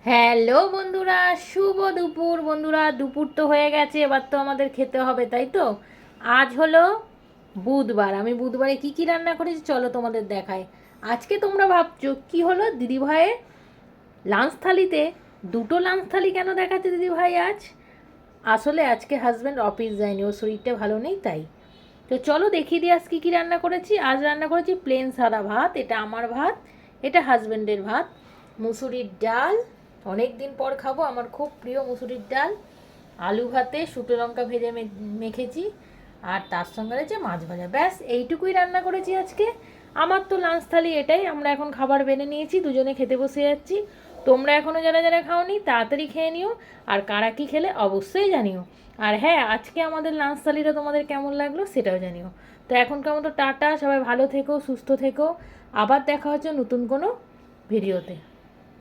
Hello বন্ধুরা, শুভ দুপুর। বন্ধুরা, দুপুর তো হয়ে গেছে, এবার তো আমাদের খেতে হবে, তাই তো? আজ হলো বুধবার। আমি বুধবারে কি কি রান্না করেছি চলো তোমাদের দেখাই। আজকে তোমরা ভাবছো কি হলো দিদিভাইয়ের লাঞ্চ থালিতে দুটো লাঞ্চ থালি কেন দেখাচ্ছে দিদিভাই আজ? আসলে আজকে হাজব্যান্ড অফিস যায়নি, ওর শরীরটা ভালো নেই তাই। তো চলো দেখিয়ে দিই আজ কী কী রান্না করেছি। আজ রান্না করেছি প্লেন সাদা ভাত, এটা আমার ভাত, এটা হাজব্যান্ডের ভাত। মুসুরির ডাল, অনেক দিন পর খাবো, আমার খুব প্রিয় মুসুরির ডাল। আলু ভাতে শুকনো লঙ্কা ভেজে মেখেছি, আর তার সঙ্গে রয়েছে মাছ ভাজা। ব্যাস এইটুকুই রান্না করেছি আজকে। আমার তো লাঞ্চ থালি এটাই। আমরা এখন খাবার বেড়ে নিয়েছি, দুজনে খেতে বসে যাচ্ছি। তোমরা এখনও যারা যারা খাওনি তাড়াতাড়ি খেয়ে নিও, আর কারা কী খেলে অবশ্যই জানিও। আর হ্যাঁ, আজকে আমাদের লাঞ্চ থালিটা তোমাদের কেমন লাগলো সেটাও জানিও। তো এখনকার মতো টাটা, সবাই ভালো থেকো, সুস্থ থেকো। আবার দেখা হচ্ছে নতুন কোনো ভিডিওতে।